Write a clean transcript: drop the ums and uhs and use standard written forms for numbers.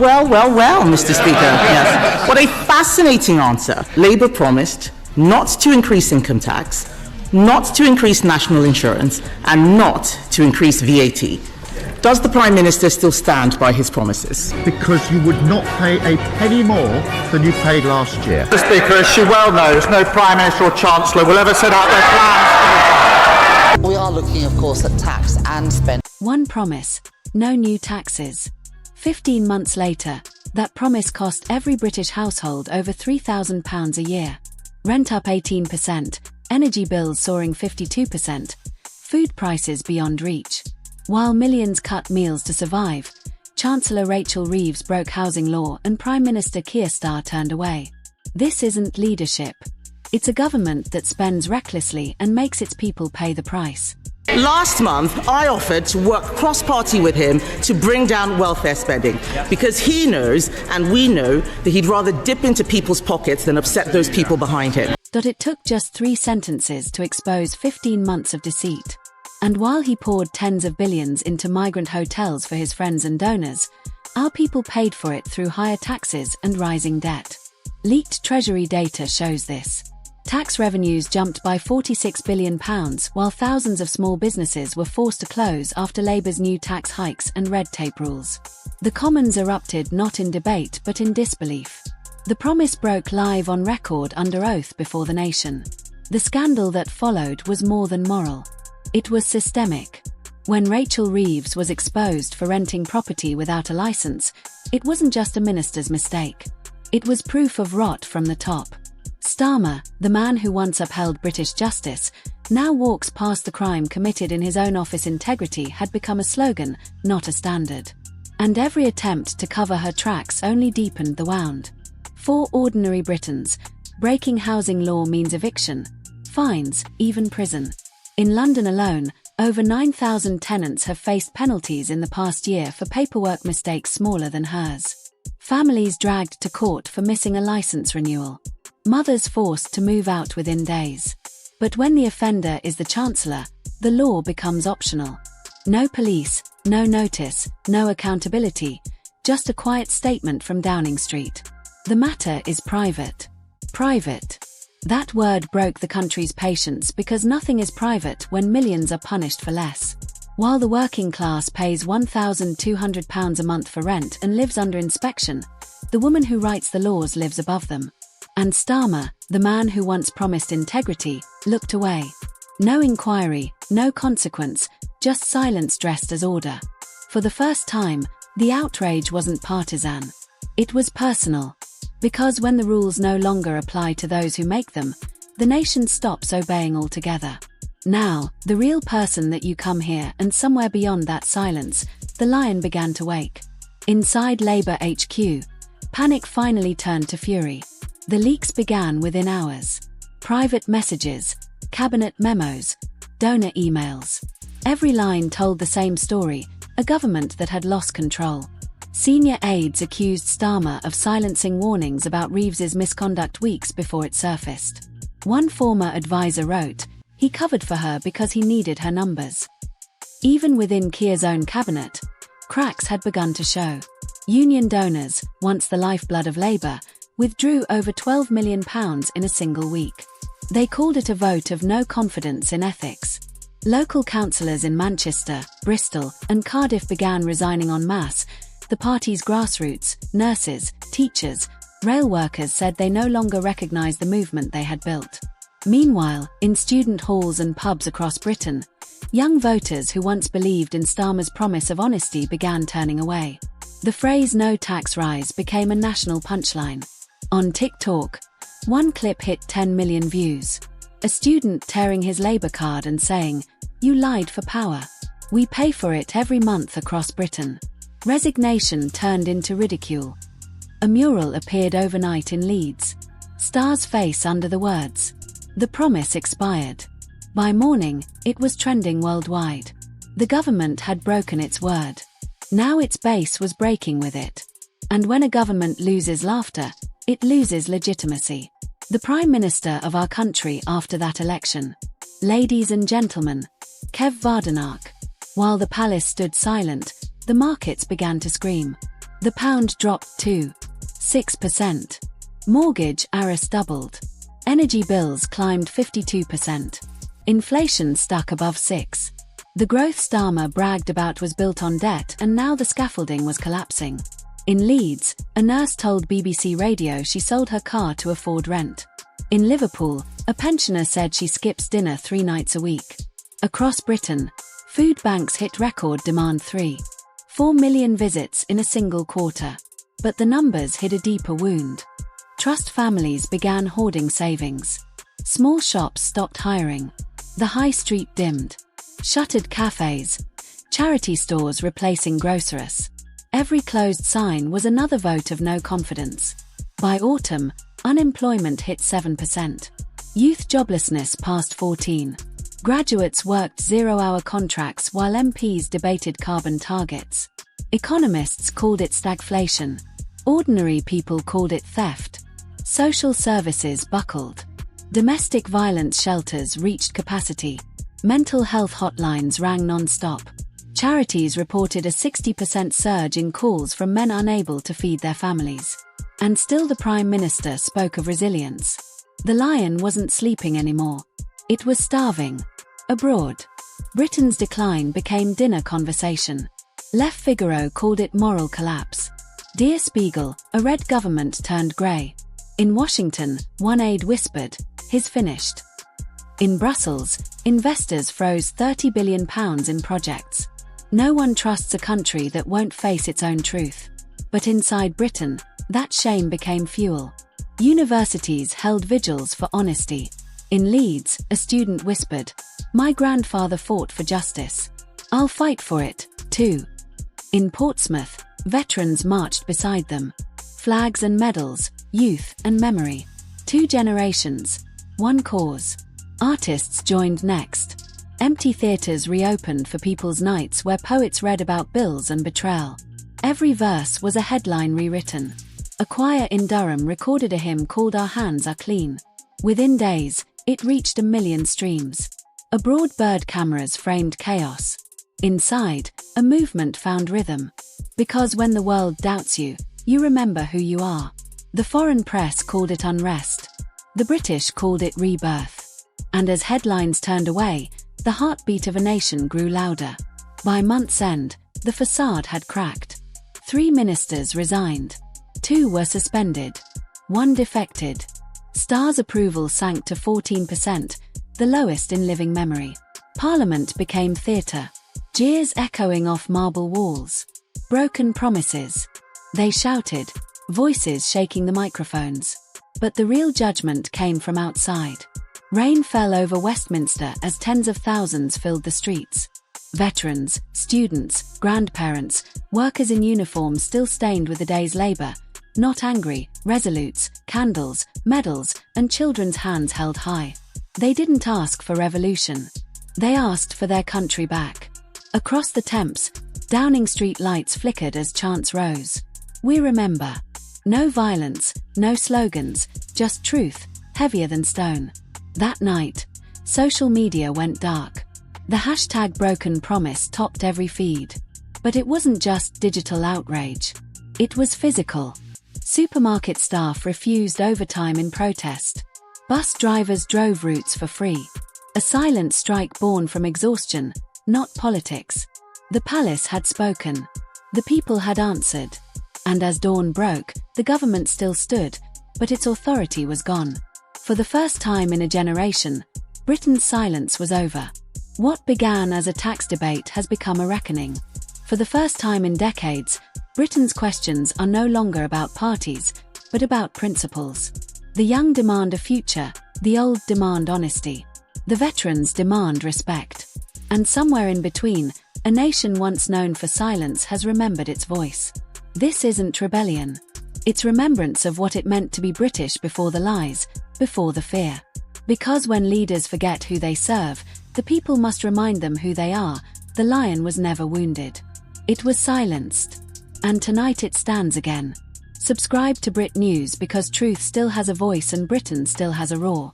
Well, Mr. Speaker. Yes. What a fascinating answer. Labour promised not to increase income tax, not to increase national insurance, and not to increase VAT. Does the Prime Minister still stand by his promises? Because you would not pay a penny more than you paid last year. Mr. Speaker, as she well knows, no Prime Minister or Chancellor will ever set out their plans. We are looking, of course, at tax and spend. One promise, no new taxes. 15 months later, that promise cost every British household over £3,000 a year. Rent up 18%, energy bills soaring 52%, food prices beyond reach. While millions cut meals to survive, Chancellor Rachel Reeves broke housing law and Prime Minister Keir Starmer turned away. This isn't leadership. It's a government that spends recklessly and makes its people pay the price. Last month, I offered to work cross-party with him to bring down welfare spending, because he knows, and we know, that he'd rather dip into people's pockets than upset those people behind him. It took just 3 sentences to expose 15 months of deceit. And while he poured tens of billions into migrant hotels for his friends and donors, our people paid for it through higher taxes and rising debt. Leaked Treasury data shows this. Tax revenues jumped by £46 billion, while thousands of small businesses were forced to close after Labour's new tax hikes and red tape rules. The Commons erupted not in debate but in disbelief. The promise broke live on record under oath before the nation. The scandal that followed was more than moral. It was systemic. When Rachel Reeves was exposed for renting property without a licence, it wasn't just a minister's mistake. It was proof of rot from the top. Starmer, the man who once upheld British justice, now walks past the crime committed in his own office. Integrity had become a slogan, not a standard. And every attempt to cover her tracks only deepened the wound. For ordinary Britons, breaking housing law means eviction, fines, even prison. In London alone, over 9,000 tenants have faced penalties in the past year for paperwork mistakes smaller than hers. Families dragged to court for missing a licence renewal. Mothers forced to move out within days. But when the offender is the Chancellor, the law becomes optional. No police, no notice, no accountability, just a quiet statement from Downing Street. The matter is private. Private. That word broke the country's patience, because nothing is private when millions are punished for less. While the working class pays £1,200 a month for rent and lives under inspection, the woman who writes the laws lives above them. And Starmer, the man who once promised integrity, looked away. No inquiry, no consequence, just silence dressed as order. For the first time, the outrage wasn't partisan. It was personal. Because when the rules no longer apply to those who make them, the nation stops obeying altogether. Now, the real person that you come here, and somewhere beyond that silence, the lion began to wake. Inside Labour HQ, panic finally turned to fury. The leaks began within hours. Private messages, cabinet memos, donor emails. Every line told the same story, a government that had lost control. Senior aides accused Starmer of silencing warnings about Reeves's misconduct weeks before it surfaced. One former advisor wrote, he covered for her because he needed her numbers. Even within Keir's own cabinet, cracks had begun to show. Union donors, once the lifeblood of Labour, withdrew over £12 million in a single week. They called it a vote of no confidence in ethics. Local councillors in Manchester, Bristol, and Cardiff began resigning en masse. The party's grassroots, nurses, teachers, rail workers said they no longer recognised the movement they had built. Meanwhile, in student halls and pubs across Britain, young voters who once believed in Starmer's promise of honesty began turning away. The phrase "no tax rise" became a national punchline. On TikTok, one clip hit 10 million views. A student tearing his Labour card and saying, "You lied for power. We pay for it every month across Britain." Resignation turned into ridicule. A mural appeared overnight in Leeds. Star's face under the words. The promise expired. By morning, it was trending worldwide. The government had broken its word. Now its base was breaking with it. And when a government loses laughter, it loses legitimacy. The Prime Minister of our country after that election. Ladies and gentlemen, Kemi Badenoch. While the palace stood silent, the markets began to scream. The pound dropped to 6%. Mortgage arrears doubled. Energy bills climbed 52%. Inflation stuck above 6%. The growth Starmer bragged about was built on debt, and now the scaffolding was collapsing. In Leeds, a nurse told BBC Radio she sold her car to afford rent. In Liverpool, a pensioner said she skips dinner 3 nights a week. Across Britain, food banks hit record demand: 3.4 million visits in a single quarter. But the numbers hid a deeper wound. Trust families began hoarding savings. Small shops stopped hiring. The high street dimmed. Shuttered cafes. Charity stores replacing groceries. Every closed sign was another vote of no confidence. By autumn, unemployment hit 7%. Youth joblessness passed 14%. Graduates worked 0-hour contracts while MPs debated carbon targets. Economists called it stagflation. Ordinary people called it theft. Social services buckled. Domestic violence shelters reached capacity. Mental health hotlines rang non-stop. Charities reported a 60% surge in calls from men unable to feed their families. And still the Prime Minister spoke of resilience. The lion wasn't sleeping anymore. It was starving. Abroad, Britain's decline became dinner conversation. Le Figaro called it moral collapse. Der Spiegel, a red government turned grey. In Washington, one aide whispered, "He's finished." In Brussels, investors froze £30 billion in projects. No one trusts a country that won't face its own truth. But inside Britain, that shame became fuel. Universities held vigils for honesty. In Leeds, a student whispered, "My grandfather fought for justice. I'll fight for it, too." In Portsmouth, veterans marched beside them. Flags and medals, youth and memory. 2 generations, one cause. Artists joined next. Empty theatres reopened for people's nights where poets read about bills and betrayal. Every verse was a headline rewritten. A choir in Durham recorded a hymn called "Our Hands Are Clean." Within days, it reached 1 million streams. Abroad, bird cameras framed chaos. Inside, a movement found rhythm. Because when the world doubts you, you remember who you are. The foreign press called it unrest. The British called it rebirth. And as headlines turned away, the heartbeat of a nation grew louder. By month's end, the facade had cracked. 3 ministers resigned. 2 were suspended. 1 defected. Starr's approval sank to 14%, the lowest in living memory. Parliament became theatre. Jeers echoing off marble walls. Broken promises. They shouted, voices shaking the microphones. But the real judgment came from outside. Rain fell over Westminster as tens of thousands filled the streets. Veterans, students, grandparents, workers in uniform still stained with the day's labour, not angry, resolutes, candles, medals, and children's hands held high. They didn't ask for revolution. They asked for their country back. Across the Thames, Downing Street lights flickered as chants rose. We remember. No violence, no slogans, just truth, heavier than stone. That night, social media went dark. The hashtag Broken Promise topped every feed. But it wasn't just digital outrage. It was physical. Supermarket staff refused overtime in protest. Bus drivers drove routes for free. A silent strike born from exhaustion, not politics. The palace had spoken. The people had answered. And as dawn broke, the government still stood, but its authority was gone. For the first time in a generation, Britain's silence was over. What began as a tax debate has become a reckoning. For the first time in decades, Britain's questions are no longer about parties, but about principles. The young demand a future, the old demand honesty. The veterans demand respect. And somewhere in between, a nation once known for silence has remembered its voice. This isn't rebellion. It's remembrance of what it meant to be British before the lies, before the fear. Because when leaders forget who they serve, the people must remind them who they are. The lion was never wounded. It was silenced. And tonight it stands again. Subscribe to Brit News because truth still has a voice and Britain still has a roar.